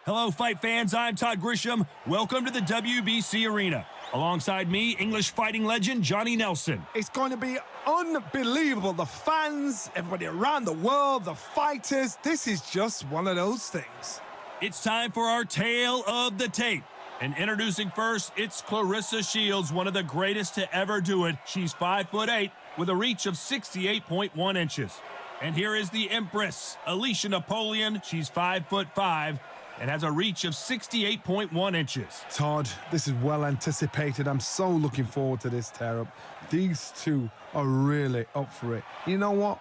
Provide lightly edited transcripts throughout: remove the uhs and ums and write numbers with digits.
Hello, fight fans. I'm Todd Grisham. Welcome to the WBC Arena. Alongside me, English fighting legend Johnny Nelson. It's going to be unbelievable. The fans, everybody around the world, the fighters. This is just one of those things. It's time for our tale of the tape. And introducing first, it's Claressa Shields, one of the greatest to ever do it. She's 5'8" with a reach of 68.1 inches. And here is the Empress, Alicia Napoleon. She's 5'5" and has a reach of 68.1 inches. Todd, this is well anticipated. I'm so looking forward to this tear-up. These two are really up for it. You know what?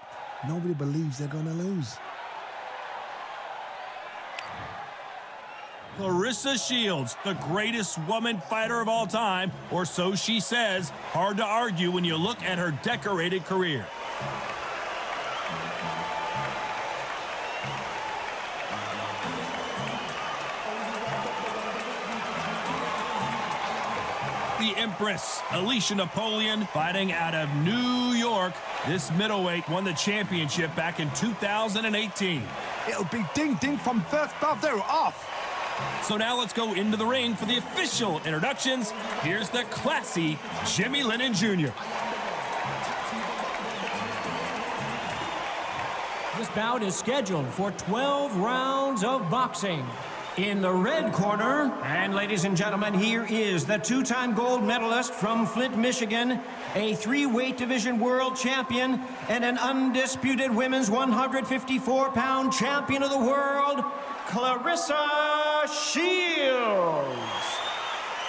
Nobody believes they're going to lose. Claressa Shields, the greatest woman fighter of all time, or so she says. Hard to argue when you look at her decorated career. The Empress, Alicia Napoleon, fighting out of New York. This middleweight won the championship back in 2018. It'll be ding-ding from first bell. They're off. So now let's go into the ring for the official introductions. Here's the classy Jimmy Lennon Jr. This bout is scheduled for 12 rounds of boxing. In the red corner, and ladies and gentlemen, here is the two-time gold medalist from Flint, Michigan, a three-weight division world champion, and an undisputed women's 154-pound champion of the world, Claressa Shields.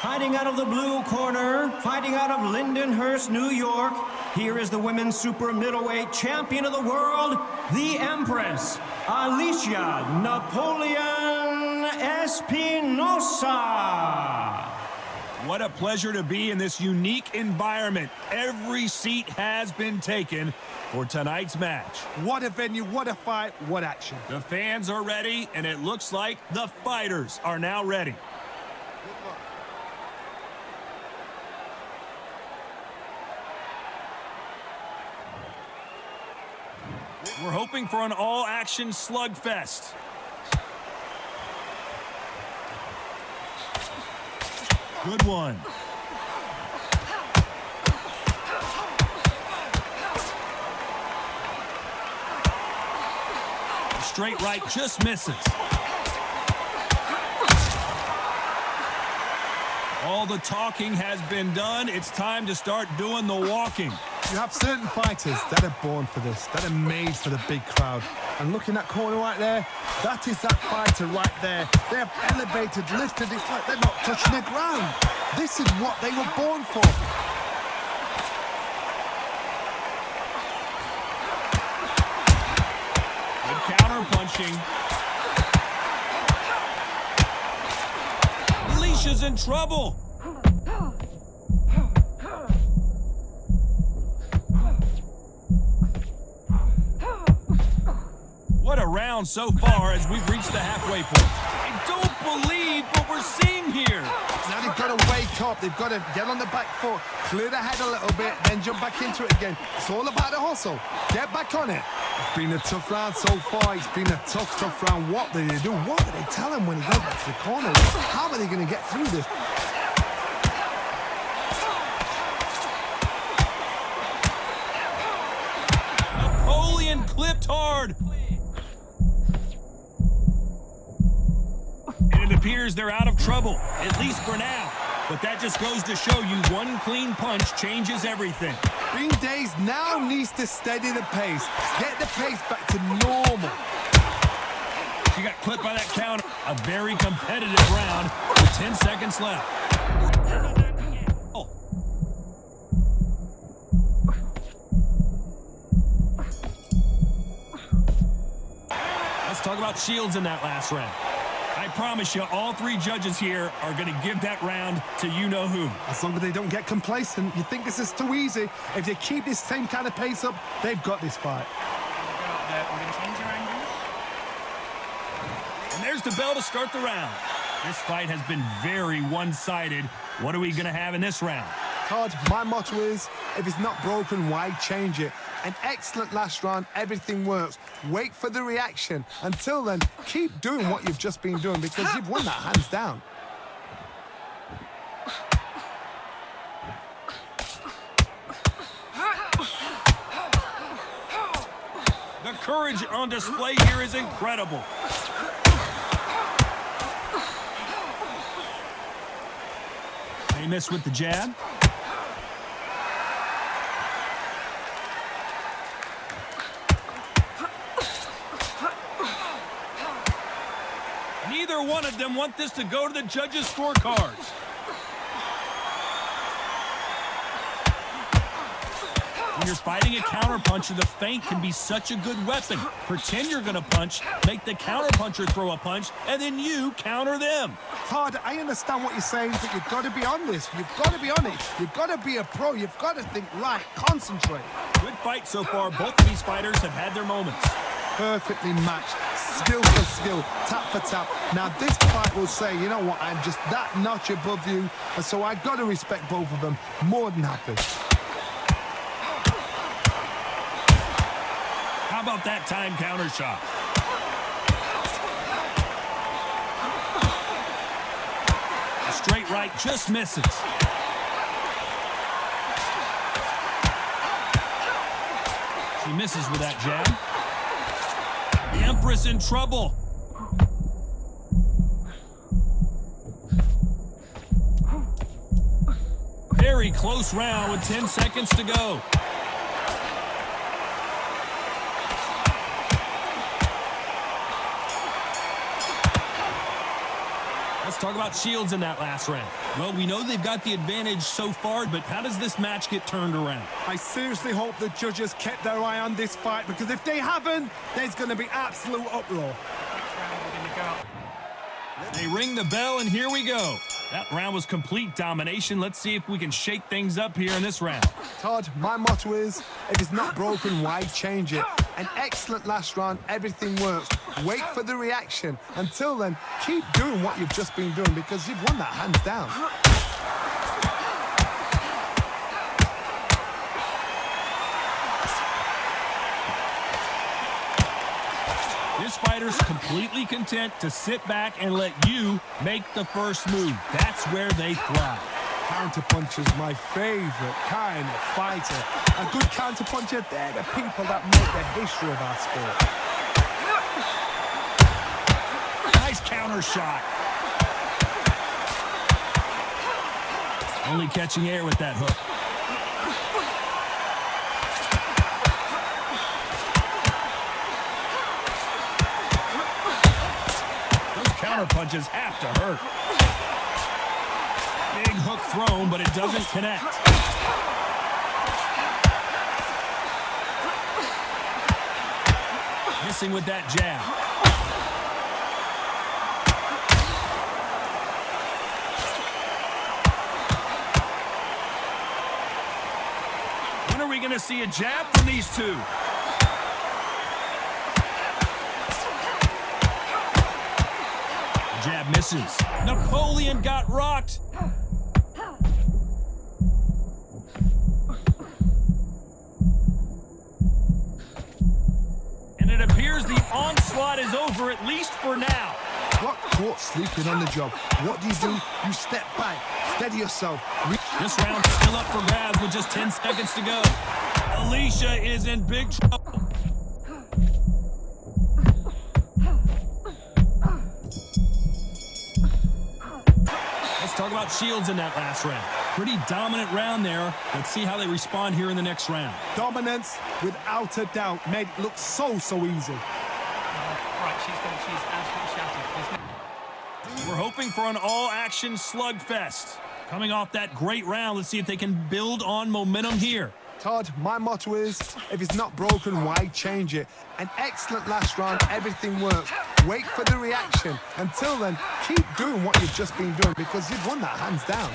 Fighting out of the blue corner, fighting out of Lindenhurst, New York, here is the women's super middleweight champion of the world, the Empress, Alicia Napoleon Espinosa. What a pleasure to be in this unique environment. Every seat has been taken for tonight's match. What a venue, what a fight, what action. The fans are ready, and it looks like the fighters are now ready. We're hoping for an all-action slugfest. Good one. Straight right just misses. All the talking has been done. It's time to start doing the walking. You have certain fighters that are born for this, that are made for the big crowd. And look in that corner right there, that is that fighter right there. They have elevated, lifted, it's like they're not touching the ground. This is what they were born for. Good counter punching. Alicia's in trouble. What a round so far as we've reached the halfway point. I don't believe what we're seeing here. Now they've got to wake up. They've got to get on the back foot, clear the head a little bit, then jump back into it again. It's all about the hustle. Get back on it. It's been a tough round so far. It's been a tough round. What do they do? What do they tell him when he goes back to the corner? How are they going to get through this? Napoleon clipped hard. And it appears they're out of trouble, at least for now. But that just goes to show you one clean punch changes everything. Green Days now needs to steady the pace. Get the pace back to normal. She got clipped by that counter. A very competitive round with 10 seconds left. Oh. Let's talk about Shields in that last round. I promise you, all three judges here are going to give that round to you-know-who. As long as they don't get complacent, you think this is too easy. If they keep this same kind of pace up, they've got this fight. And there's the bell to start the round. This fight has been very one-sided. What are we going to have in this round? Todd, my motto is, if it's not broken, why change it? An excellent last round, everything works. Wait for the reaction. Until then, keep doing what you've just been doing because you've won that hands down. The courage on display here is incredible. They miss with the jab. Neither one of them want this to go to the judges' scorecards. When you're fighting a counterpuncher, the feint can be such a good weapon. Pretend you're going to punch, make the counterpuncher throw a punch, and then you counter them. Todd, I understand what you're saying, but you've got to be on this. You've got to be on it. You've got to be a pro. You've got to think right, concentrate. Good fight so far. Both of these fighters have had their moments. Perfectly matched, skill for skill, tap for tap. Now this fight will say, you know what, I'm just that notch above you, and so I've got to respect both of them. More than happy. How about that time counter shot? A straight right just misses. She misses with that jab. The Empress in trouble. Very close round with 10 seconds to go. Let's talk about Shields in that last round. Well, we know they've got the advantage so far, but how does this match get turned around? I seriously hope the judges kept their eye on this fight, because if they haven't, there's going to be absolute uproar. They ring the bell, and here we go. That round was complete domination. Let's see if we can shake things up here in this round. Todd, my motto is, if it's not broken, why change it? An excellent last round, everything works. Wait for the reaction. Until then, keep doing what you've just been doing because you've won that hands down. This fighter's completely content to sit back and let you make the first move. That's where they thrive. Counterpuncher's my favorite kind of fighter. A good counterpuncher, they're the people that make the history of our sport. Nice counter shot. Only catching air with that hook. Counter punches have to hurt. Big hook thrown, but it doesn't connect. Missing with that jab. When are we going to see a jab from these two? Jab misses. Napoleon got rocked. And it appears the onslaught is over, at least for now. Got caught sleeping on the job. What do? You step back, steady yourself. This round's still up for grabs with just 10 seconds to go. Alicia is in big trouble. Talk about Shields in that last round. Pretty dominant round there. Let's see how they respond here in the next round. Dominance, without a doubt, made it look so easy. Right, she's absolutely shattered. We're hoping for an all-action slugfest. Coming off that great round, let's see if they can build on momentum here. Todd, my motto is, if it's not broken, why change it? An excellent last round, everything works. Wait for the reaction. Until then, keep doing what you've just been doing because you've won that hands down.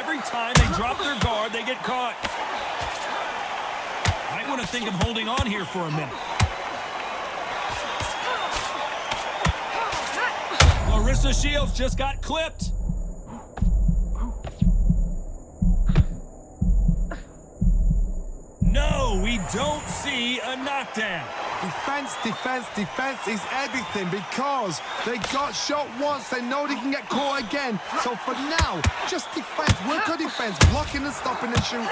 Every time they drop their guard, they get caught. Might want to think of holding on here for a minute. Claressa Shields just got clipped. No, we don't see a knockdown. Defense, defense, defense is everything because they got shot once. They know they can get caught again. So for now, just defense. Work on defense, blocking and stopping and shooting.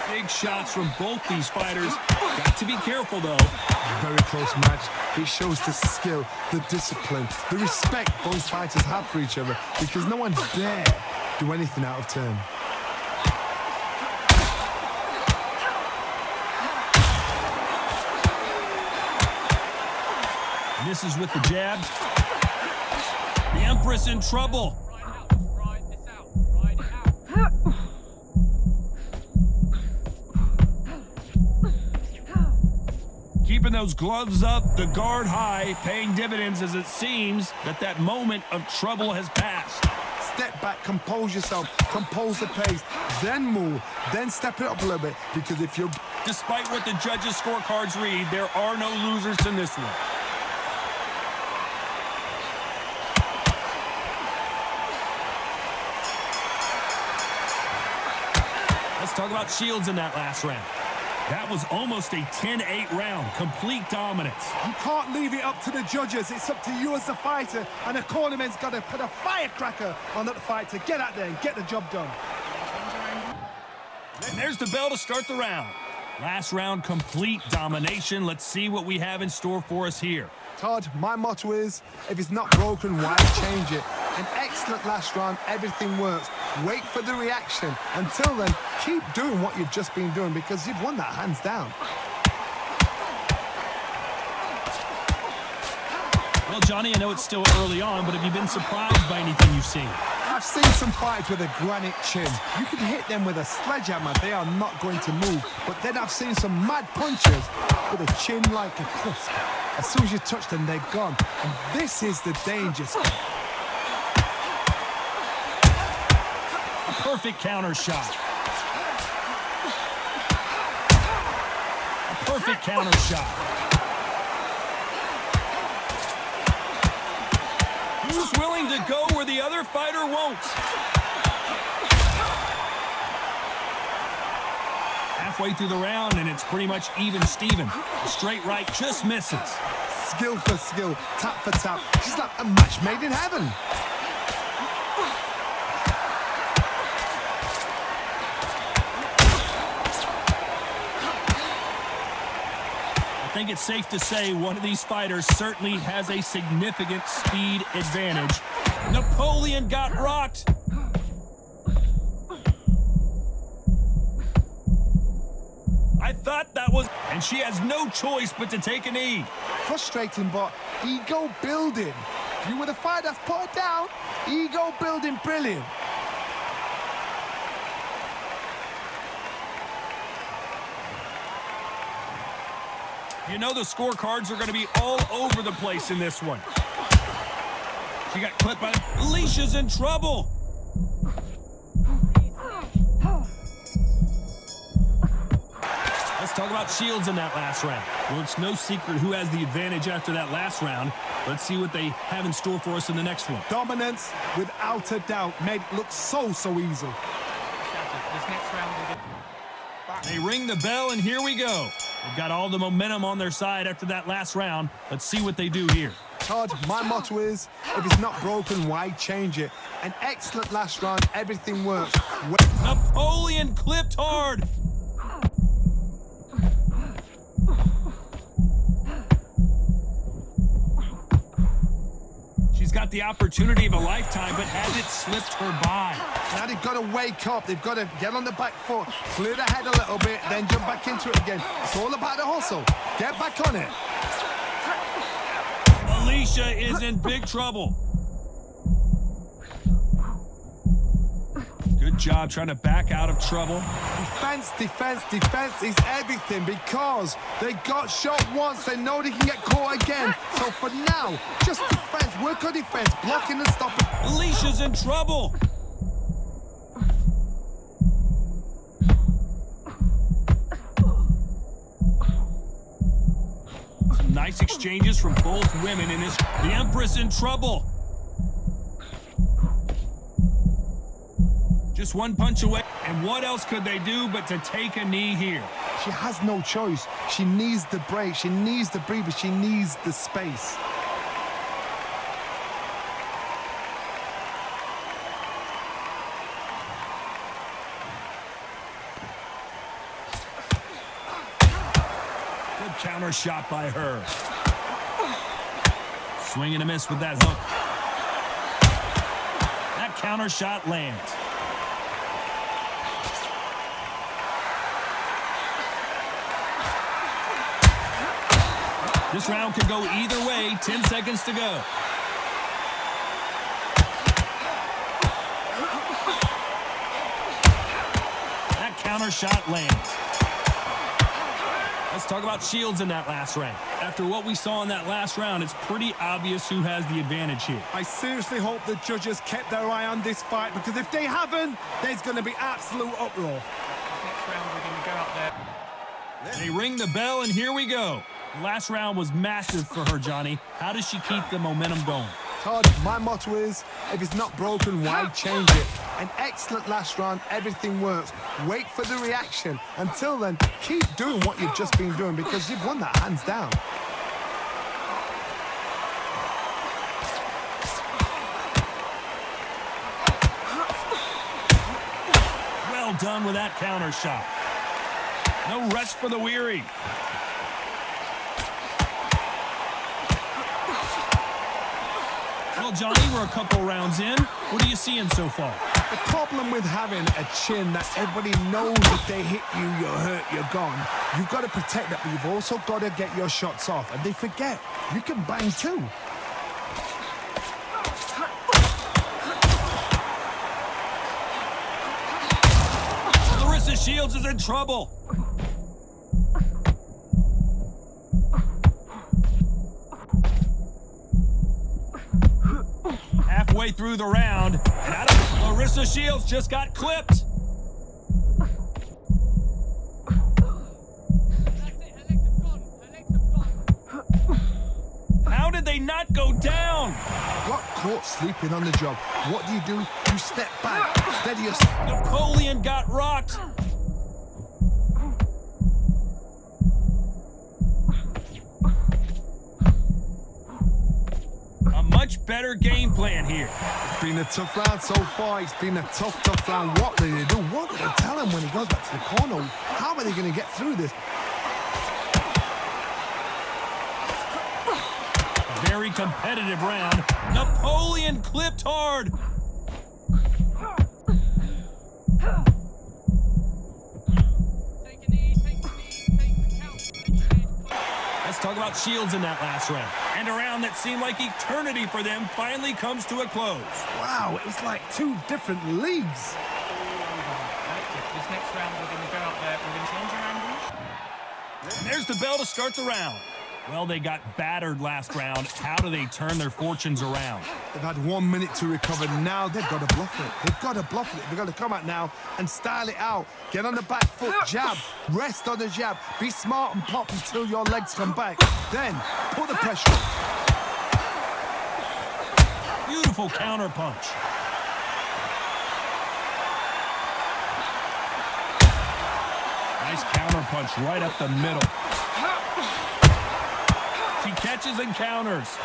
Big shots from both these fighters. Got to be careful, though. Very close match. It shows the skill, the discipline, the respect both fighters have for each other because no one dare do anything out of turn. Misses with the jab. The Empress in trouble. Ride this out. Ride it out. Keeping those gloves up, the guard high, paying dividends as it seems that moment of trouble has passed. Step back, compose yourself, compose the pace, then move, then step it up a little bit because if you're... Despite what the judges' scorecards read, there are no losers in this one. Let's talk about Shields in that last round. That was almost a 10-8 round, complete dominance. You can't leave it up to the judges. It's up to you as the fighter, and the cornerman's got to put a firecracker on that fight to get out there and get the job done. And there's the bell to start the round. Last round, complete domination. Let's see what we have in store for us here. Todd, my motto is, if it's not broken, why change it? An excellent last round, everything works. Wait for the reaction. Until then, keep doing what you've just been doing because you've won that hands down. Well, Johnny, I know it's still early on, but have you been surprised by anything you've seen? I've seen some fighters with a granite chin. You can hit them with a sledgehammer, they are not going to move. But then I've seen some mad punchers with a chin like a crisp. As soon as you touch them, they're gone. And this is the danger spot. A perfect counter shot. A perfect counter shot. Who's willing to go where the other fighter won't? Halfway through the round, and it's pretty much even Steven. A straight right just misses. Skill for skill, tap for tap. She's like a match made in heaven. I think it's safe to say one of these fighters certainly has a significant speed advantage. Napoleon got rocked. I thought that was... And she has no choice but to take a knee. Frustrating, but ego building. If you were the fighter that's put it down, ego building brilliant. You know the scorecards are going to be all over the place in this one. She got clipped by... Alicia's in trouble. Let's talk about Shields in that last round. Well, it's no secret who has the advantage after that last round. Let's see what they have in store for us in the next one. Dominance, without a doubt, made it look so easy. This next round will get... They ring the bell, and here we go. They've got all the momentum on their side after that last round. Let's see what they do here. Todd, my motto is, if it's not broken, why change it? An excellent last round, everything works. Napoleon clipped hard. She's got the opportunity of a lifetime, but has it slipped her by? Now they've got to wake up. They've got to get on the back foot, clear the head a little bit, then jump back into it again. It's all about the hustle. Get back on it. Alicia is in big trouble. Good job trying to back out of trouble. Defense, defense, defense is everything because they got shot once. They know they can get caught again. So for now, just defense. Work on defense, blocking and stopping. Alicia's in trouble. Nice exchanges from both women in this. The Empress in trouble. Just one punch away. And what else could they do but to take a knee here? She has no choice. She needs the break. She needs the breather. She needs the space. Good counter shot by her. Swing and a miss with that hook. That counter shot lands. This round could go either way. 10 seconds to go. That counter shot lands. Let's talk about Shields in that last round. After what we saw in that last round, it's pretty obvious who has the advantage here. I seriously hope the judges kept their eye on this fight, because if they haven't, there's going to be absolute uproar. Next round, we're going to go out there. They ring the bell, and here we go. The last round was massive for her, Johnny. How does she keep the momentum going? Todd, my motto is, if it's not broken, why change it? An excellent last round, everything works. Wait for the reaction. Until then, keep doing what you've just been doing, because you've won that hands down. Well done with that counter shot. No rest for the weary. Well, Johnny, we're a couple rounds in. What are you seeing so far? The problem with having a chin that everybody knows if they hit you, you're hurt, you're gone. You've got to protect that, but you've also got to get your shots off. And they forget, you can bang too. Claressa Shields is in trouble. Halfway through the round, and out of Claressa Shields just got clipped. That's it. Her legs have gone. Her legs have gone. How did they not go down? Got caught sleeping on the job. What do? You step back, steady yourself. Napoleon got rocked. A much better game plan here. It's been a tough round so far. It's been a tough round. What do they do? What do they tell him when he goes back to the corner? How are they going to get through this? Very competitive round. Napoleon clipped hard. Take a knee, take the knee, take the count. Let's talk about Shields in that last round. And a round that seemed like eternity for them finally comes to a close. Wow, it's like two different leagues. This next round, we're going to go out there. We're going to change our angles. And there's the bell to start the round. Well, they got battered last round. How do they turn their fortunes around? They've had 1 minute to recover. Now they've got to bluff it. They've got to bluff it. They've got to come out now and style it out. Get on the back foot, jab, rest on the jab. Be smart and pop until your legs come back. Then put the pressure on. Beautiful counter punch. Nice counter punch right up the middle. She catches and counters.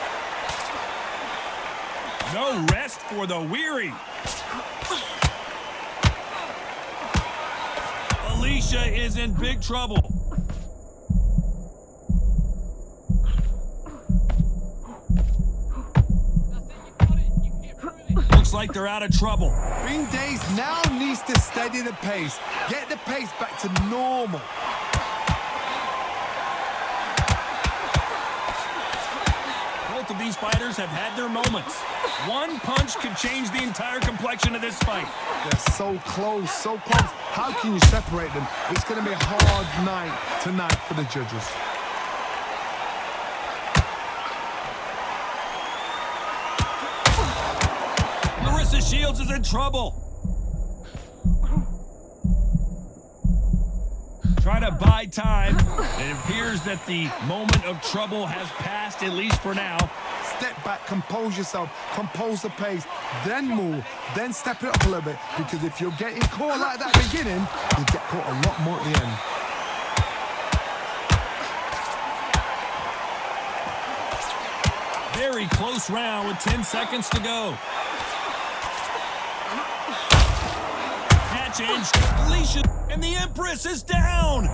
No rest for the weary. Alicia is in big trouble. That's it. You've got it. You can get through this. Looks like they're out of trouble. Green Days now needs to steady the pace. Get the pace back to normal. Both of these fighters have had their moments. One punch could change the entire complexion of this fight. They're so close, so close. How can you separate them? It's going to be a hard night tonight for the judges. Claressa Shields is in trouble. Trying trying to buy time. It appears that the moment of trouble has passed, at least for now. Step back, compose yourself, compose the pace, then move, then step it up a little bit. Because if you're getting caught like that at the beginning, you get caught a lot more at the end. Very close round with 10 seconds to go. Catch and Alicia, and the Empress is down. You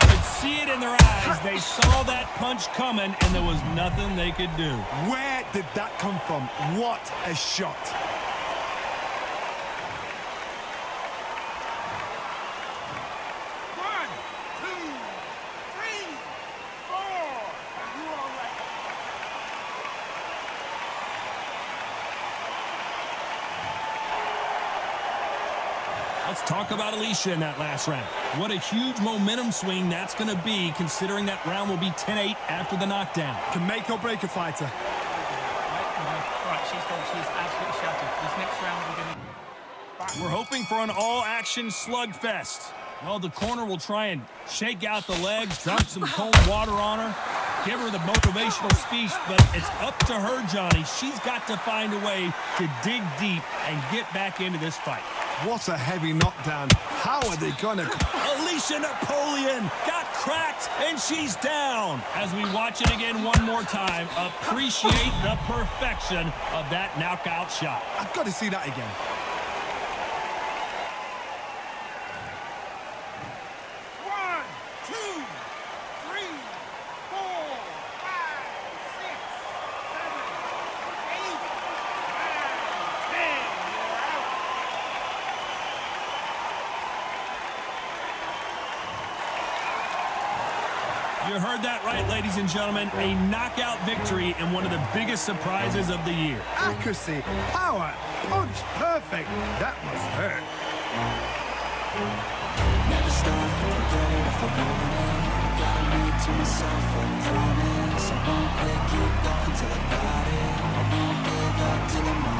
could see it in their eyes. They saw that punch coming, and there was nothing they could do. Where did that come from? What a shot. Let's talk about Alicia in that last round. What a huge momentum swing that's going to be, considering that round will be 10-8 after the knockdown. Can make or break a fighter. Right, she's done. She's absolutely shattered. This next round we're going to... We're hoping for an all-action slugfest. Well, the corner will try and shake out the legs, dump some cold water on her, give her the motivational speech, but it's up to her, Johnny. She's got to find a way to dig deep and get back into this fight. What a heavy knockdown. How are they gonna... Alicia Napoleon got cracked, and she's down. As we watch it again one more time, appreciate the perfection of that knockout shot. I've got to see that again. You heard that right, ladies and gentlemen. A knockout victory and one of the biggest surprises of the year. Accuracy, power, punch, perfect. That must hurt. Never stop, get it if I want it. Gotta make to myself a promise. I won't quit, keep going till I got it. I won't give up till I'm